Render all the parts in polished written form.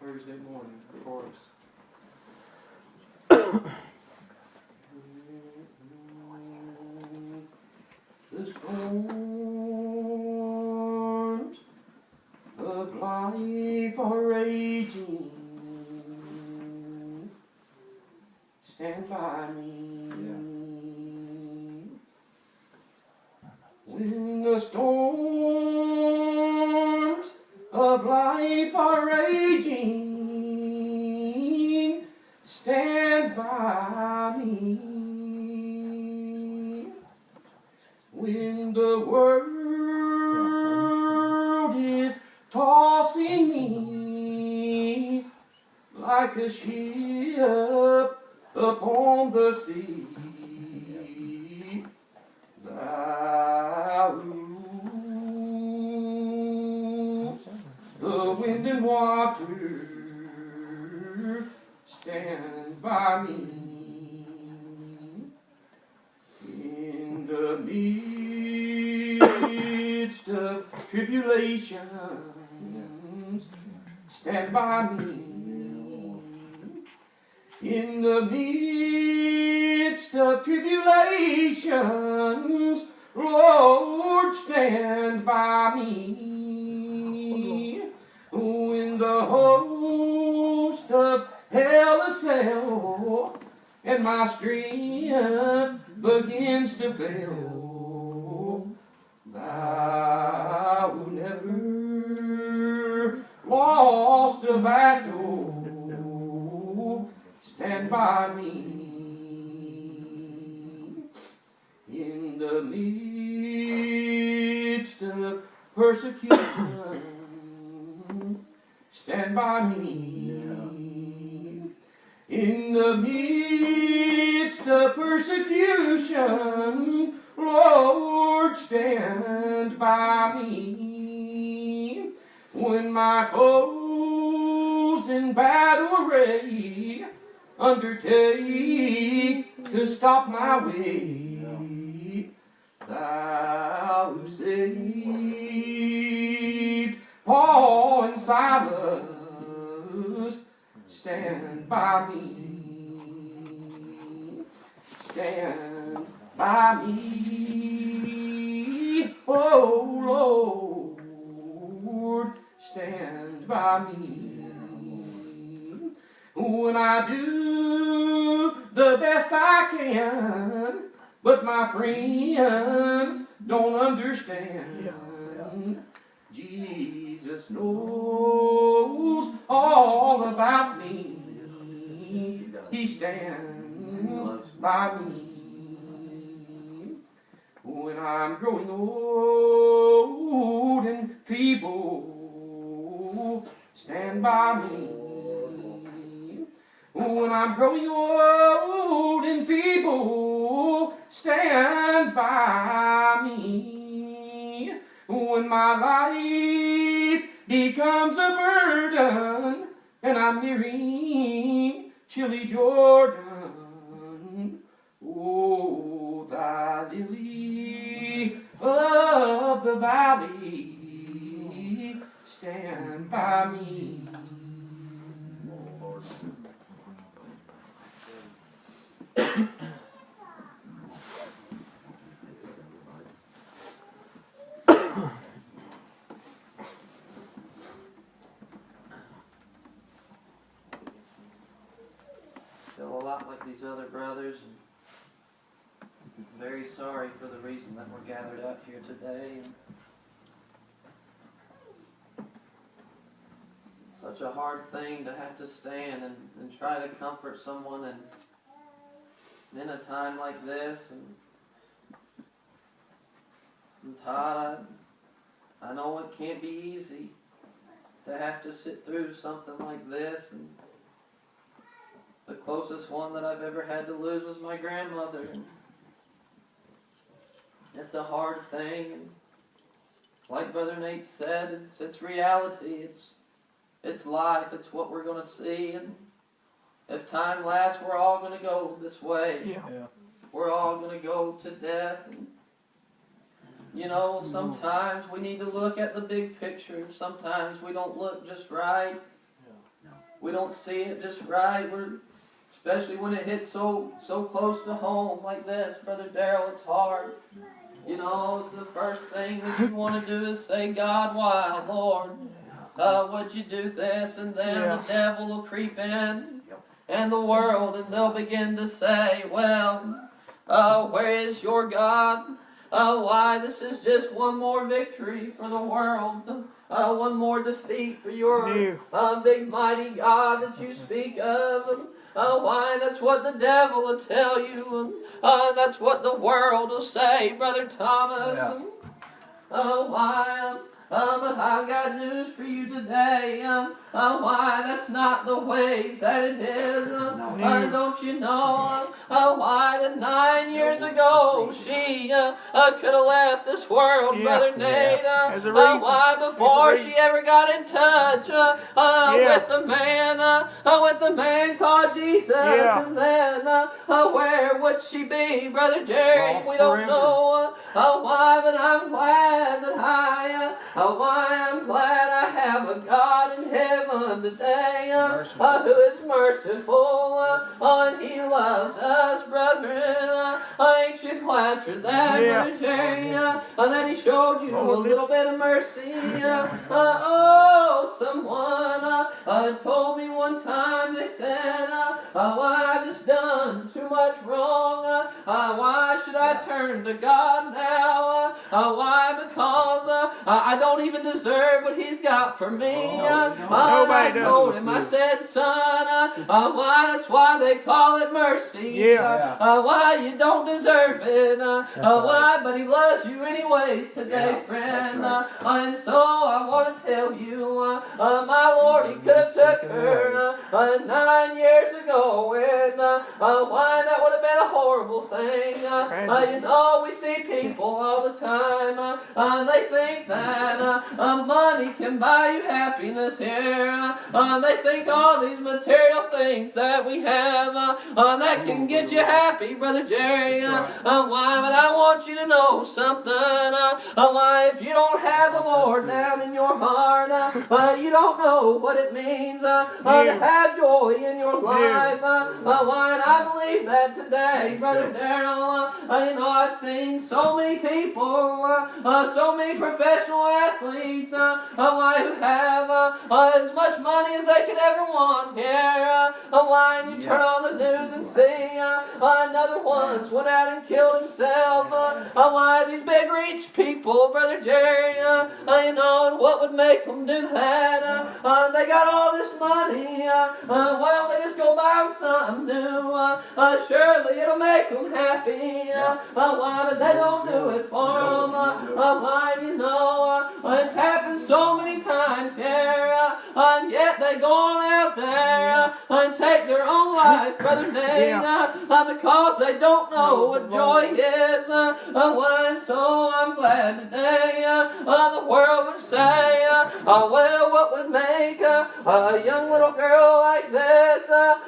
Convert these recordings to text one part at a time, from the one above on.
Thursday morning for us. The storms of life are raging. Stand by me. When the storms of life are raging, stand by me. When the world is tossing me like a ship upon the sea, thou rules the wind and water, stand by me. In the midst of tribulations, stand by me. In the midst of tribulations, Lord, stand by me. When the host of hell assail and my strength begins to fail, thou never lost a battle, stand by me. In the midst of persecution, stand by me. In the midst of persecution, Lord, stand by me. When my foes in battle array undertake to stop my way, thou who saved Paul and Silas, stand by me. Stand by me. Oh Lord, stand by me. When I do the best I can, but my friends don't understand. Jesus knows all about me. He stands by me. When I'm growing old and feeble, stand by me. When I'm growing old and feeble, stand by me. When my life becomes a burden and I'm nearing chilly Jordan, oh, thy lily of the valley, stand by me. Feel a lot like these other brothers, and very sorry for the reason that we're gathered out here today. And such a hard thing to have to stand and try to comfort someone in a time like this. And Todd, I know it can't be easy to have to sit through something like this. And the closest one that I've ever had to lose was my grandmother. And it's a hard thing. And like Brother Nate said, it's reality. It's life. It's what we're going to see. And if time lasts, we're all going to go this way. Yeah. We're all going to go to death. And, you know, sometimes we need to look at the big picture. Sometimes we don't look just right. we don't see it just right. Especially when it hits so close to home like this, Brother Darrell, it's hard. You know, the first thing that you want to do is say, God, why, Lord? Would you do this? And then the devil will creep in, and the world, and they'll begin to say, well, where is your God? Why, this is just one more victory for the world. One more defeat for your big mighty God that you speak of. Why, that's what the devil will tell you. That's what the world will say, Brother Thomas. Why? But I've got news for you today. Why, that's not the way that it is. Don't you know why that 9 years ago she could have left this world, Brother Nate? Why, before she ever got in touch with the man called Jesus, and then where would she be, Brother Jerry? We don't know why, but I'm glad that I'm glad I have a God in heaven today who is merciful, and He loves us, brethren. Ain't you glad for that, Brother Jerry? That He showed you a little bit of mercy. Someone told me one time, they said, I've just done too much wrong. Why should I turn to God now? Why? Because I don't even deserve what He's got for me. I told him, I said, son, why, that's why they call it mercy. Why, you don't deserve it. Why, but He loves you anyways today, friend. And so I want to tell you, my Lord, He could have took her 9 years ago, and why, that would have been a horrible thing. You know, we see people all the time, they think that money can buy you happiness here. They think all these material things that we have that can get you happy, Brother Jerry. Why, but I want you to know something. Why, if you don't have the Lord down in your heart, you don't know what it means to have joy in your life. Why, and I believe that today, Brother Darrell. You know, I've seen so many people, so many professional athletes, who have as much money as they could ever want here. Why, and you turn on the news and see another one's went out and killed himself. Why, these big rich people, Brother Jerry, you know, and what would make them do that? They got all this money. Why don't they just go buy them something new? Surely it'll make them happy. Why, but they don't do it for them. Why, you know, it's happened so many times here, and yet they go on out there and take their own life, Brother Nate, because they don't know what joy is. Why, so I'm glad today the world would say, well, what would make a young little girl like this,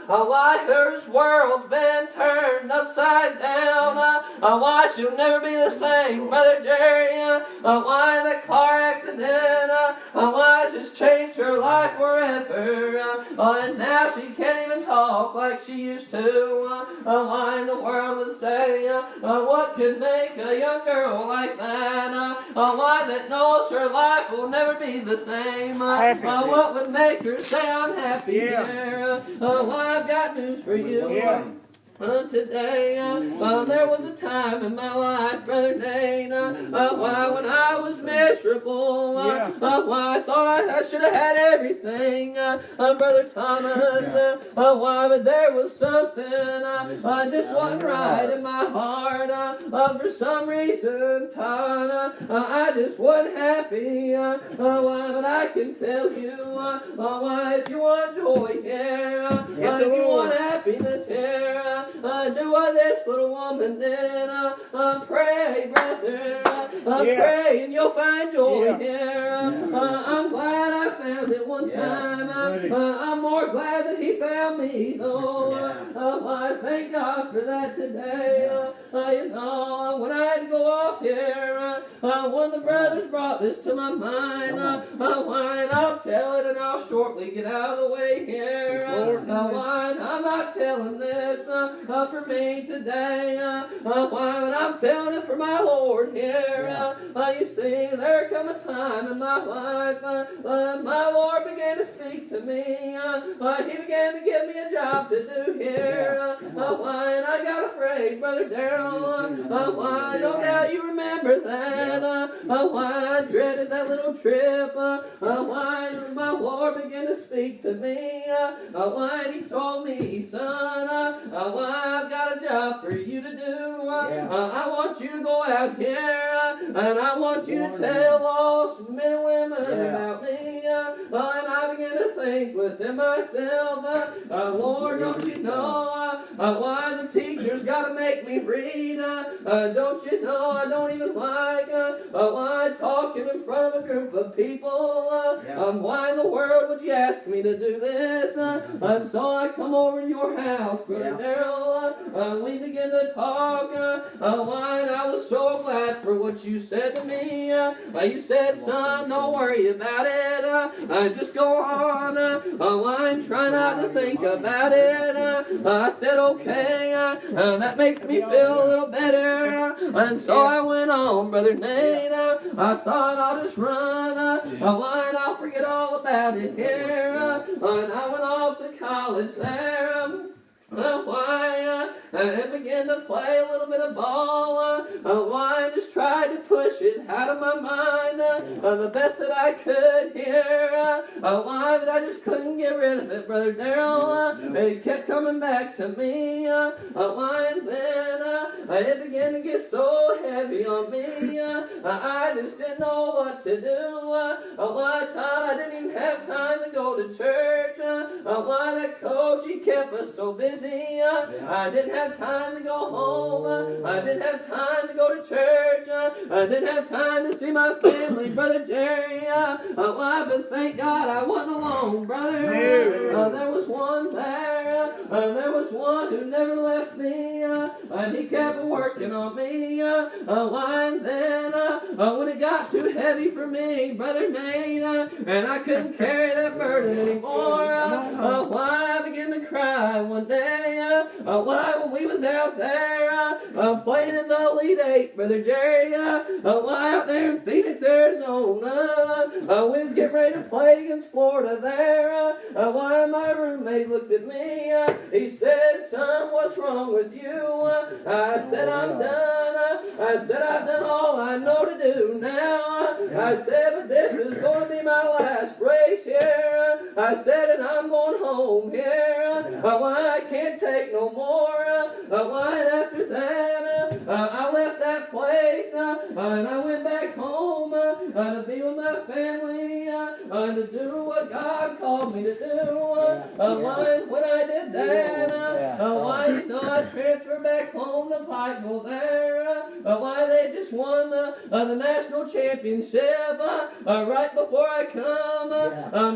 why, her world's been turned upside down. Why, she'll never be the same, Brother Jerry. Why, that car accident, why, it's just changed her life forever. And now she can't even talk like she used to. Why, the world would say, what could make a young girl like that? Why, that knows her life will never be the same. What would make her say, I'm happy here? Why, I've got news for you. Today, there was a time in my life, Brother Nate, why, when I was miserable, why, I thought I should have had everything, Brother Thomas, why, but there was something just wasn't right in my heart, for some reason, Todd, I just wasn't happy, why, but I can tell you, why, if you want joy here, if you want happiness here, do what this little woman did. Pray, brethren. Pray and you'll find joy here. I'm glad I found it one time. I'm more glad that He found me, though. I thank God for that today. You know, when I had to go off here, one of the brothers brought this to my mind. Why, and I I'll tell it and I'll shortly get out of the way here. Why? I'm not telling this for me today. Why? But I'm telling it for my Lord here. You see, there come a time in my life my Lord began to speak to me. He began to give me a job to do here. Why? And I got afraid, Brother Darrell. Why? No doubt you remember that. Why? I dreaded that little trip. Why? My Lord began to speak to me. Why? And He told me, son, why? I've got a job for you to do. I want you to go out here and I want you to tell lost men and women about me. And I began to think within myself, Lord, don't you know why the teacher's got to make me read? Don't you know I don't even like why talking in front of a group of people? Why in the world would you ask me to do this? And so I come over to your house, Brother Darrell. We begin to talk. Why? And I was so glad for what you said to me. You said, son, don't worry about it. Just go on. Why? And try not to think about it. I said, okay. That makes me feel a little better. And so I went on, Brother Nate. I thought I'll just run. Why? And I'll forget all about it here. And I went off to college there. Why? And began to play a little bit of ball. Why? I just tried to push it out of my mind the best that I could here. Why? But I just couldn't get rid of it, Brother Darrell. It kept coming back to me. Why? And then it began to get so heavy on me. I just didn't know what to do. Why? I thought I didn't even have time to go to church. Why? That coach, he kept us so busy. I didn't have time to go home. I didn't have time to go to church. I didn't have time to see my family, Brother Jerry. Why? But thank God I wasn't alone, brother. There was one there. There was one who never left me. And he kept working on me. Why? And then when it got too heavy for me, Brother Nate, and I couldn't carry that burden anymore. Why? I began to cry one day. Why? When we was out there playing in the Elite Eight, Brother Jerry. Why? Out there in Phoenix, Arizona. We was getting ready to play against Florida there. Why? My roommate looked at me. He said, son, what's wrong with you? I said, I'm done. I said, I've done all I know to do now. I said, but this is going to be my last race here. I said, and I'm going home here. Why? I can't take no more. Why? And after that, I left that place and I went back home to be with my family and to do what God called me to do. Why? When I did that, why? You know, I transferred back home to Pikeville there. Why? They just won the national championship right before I come,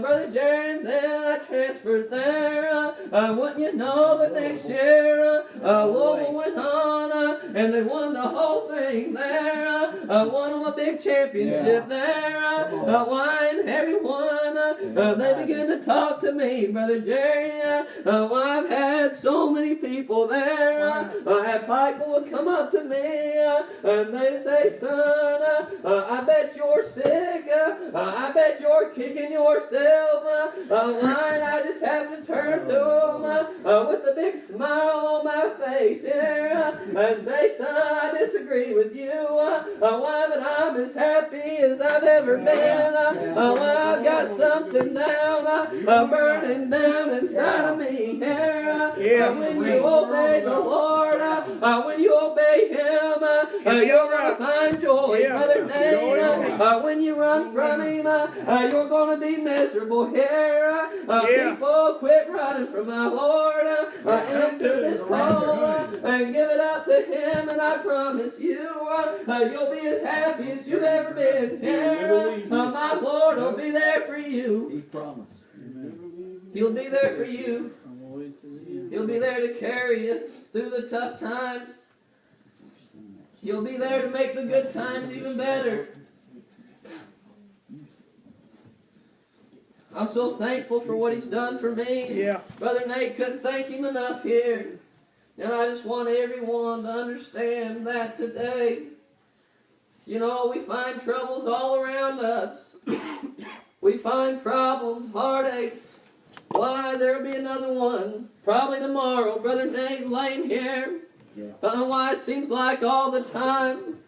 Brother Jerry, and then I transferred there. Wouldn't you know that next year Louisville went on and they won the whole thing there. Won them a big championship there. Why? And everyone they began to talk to me, Brother Jerry. I've had so many people there at Pikeville would come up to me and they say, son, I bet you're sick. I bet you're kicking yourself. Why? I just have to turn to them with a big smile on my face here and say, son, I disagree with you. Why? But I'm as happy as I've ever been. Why? I've got something down, burning down inside of me here. When you obey the Lord, when you obey Him, you're going to find joy, Brother Nate. When you run from Him, you're going to be miserable here. People, quit running from my Lord. Enter this call and give it up to Him, and I promise you, you'll be as happy as you've ever been here. My Lord will be there for you. He promised. He'll be there for you. He'll be there to carry you through the tough times. He'll be there to make the good times even better. I'm so thankful for what he's done for me. Yeah. Brother Nate couldn't thank him enough here. And I just want everyone to understand that today. You know, we find troubles all around us. We find problems, heartaches. Why, there'll be another one. Probably tomorrow. Brother Nate laying here. Why it seems like all the time.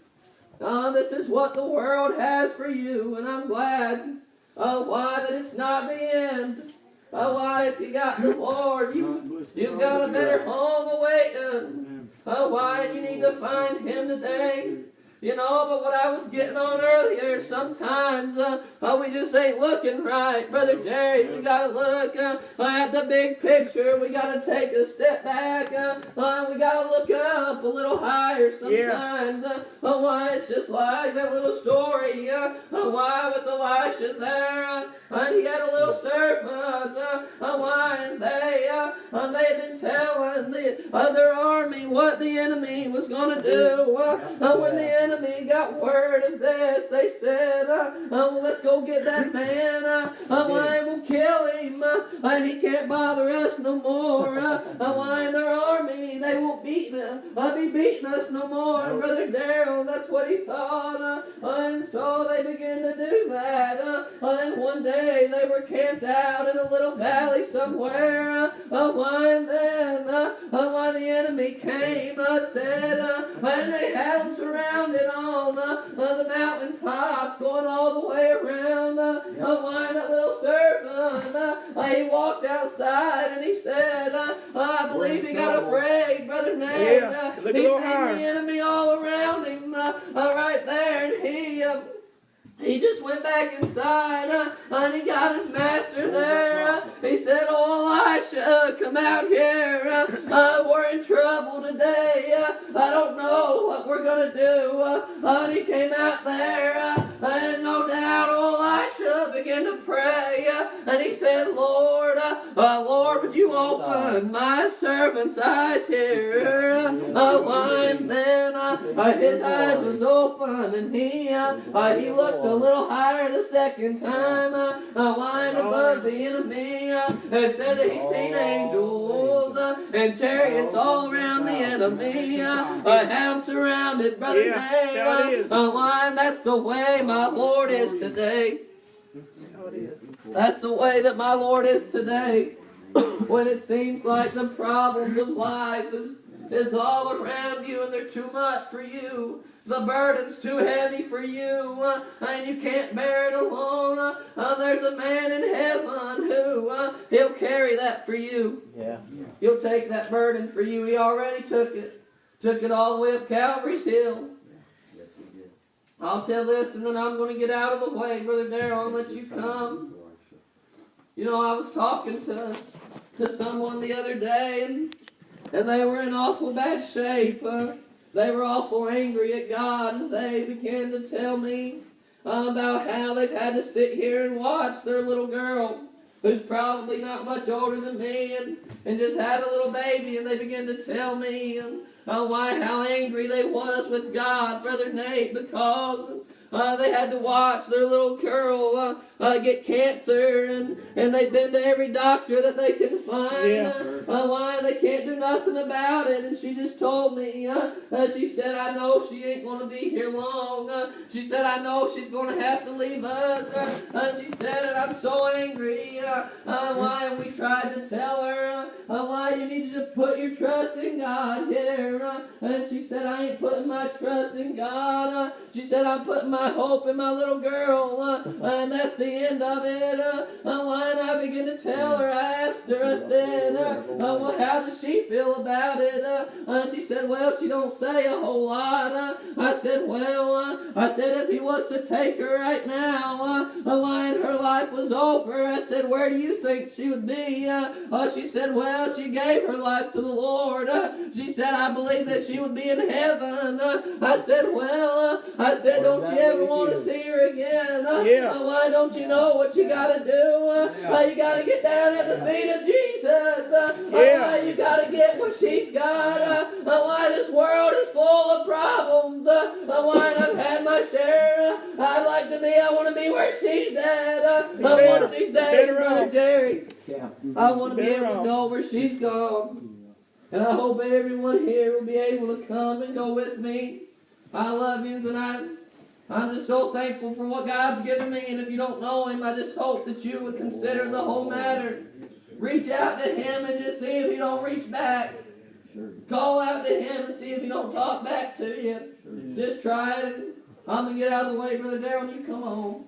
This is what the world has for you. And I'm glad. Why that it's not the end. Why if you got the Lord, you've got a better home awaiting. Why you need to find Him today. You know, but what I was getting on earlier, sometimes we just ain't looking right. Brother Jerry, we got to look at the big picture. We got to take a step back. We got to look up a little higher sometimes. Why it's just like that little story. Why with Elisha there, and he had a little servant. Why and they'd been telling their army what the enemy was going to do. When the enemy got word of this, they said, let's go get that man. Why we'll kill him, and he can't bother us no more. Why in their army, they won't be beating us no more. And Brother Darrell, that's what he thought. And so they began to do that. And one day they were camped out in a little valley somewhere. And then the enemy came, said, and they had them surrounded on the mountain tops, going all the way around. Why that little servant, he walked outside and he said, I believe he got afraid, Brother Nate. He seen the enemy all around him right there, and he just went back inside, and he got his master there. He said, oh, Elisha, come out here. We're in trouble today. I don't know what we're going to do. And he came out there, and no doubt, oh, Elisha began to pray. And he said, Lord, would you open my servant's eyes here? And then his eyes was open, and he looked a little higher the second time, lying above the enemy, and said that he seen angels and chariots all around the enemy, have them surrounded, Brother Nate. That's the way my Lord is today. That's the way that my Lord is today. When it seems like the problems of life is all around you and they're too much for you. The burden's too heavy for you, and you can't bear it alone. There's a man in heaven who, he'll carry that for you. Yeah. He'll take that burden for you. He already took it. Took it all the way up Calvary's Hill. Yes, he did. I'll tell this, and then I'm going to get out of the way, Brother Darrell, and let you come. You know, I was talking to someone the other day, and they were in awful bad shape. They were awful angry at God, and they began to tell me about how they've had to sit here and watch their little girl, who's probably not much older than me, and just had a little baby, and they began to tell me how angry they was with God, Brother Nate, because they had to watch their little girl get cancer, and they've been to every doctor that they can find. Why they can't do nothing about it. And she just told me, she said, I know she ain't going to be here long. She said, I know she's going to have to leave us. She said, and I'm so angry. Why we tried to tell her, why you need to put your trust in God here. And she said, I ain't putting my trust in God. She said, I'm putting my hope in my little girl. And that's the end of it. And I began to tell her, I asked her, I said, well, how does she feel about it? And she said, well, she don't say a whole lot. I said, well, if he was to take her right now, and her life was over, I said, where do you think she would be? She said, well, she gave her life to the Lord. She said, I believe that she would be in heaven. I said, well, don't you ever ever want to see her again. Yeah. Why don't you know what you got to do? You got to get down at the feet of Jesus. Why you got to get what she's got. Why this world is full of problems. Why I've had my share. I want to be where she's at. One of these days, Brother Jerry, I want to be able to go where she's gone. And I hope everyone here will be able to come and go with me. I love you, and I'm just so thankful for what God's given me. And if you don't know Him, I just hope that you would consider the whole matter. Reach out to Him and just see if He don't reach back. Call out to Him and see if He don't talk back to you. Just try it. I'm going to get out of the way, Brother Darrell, and you come on.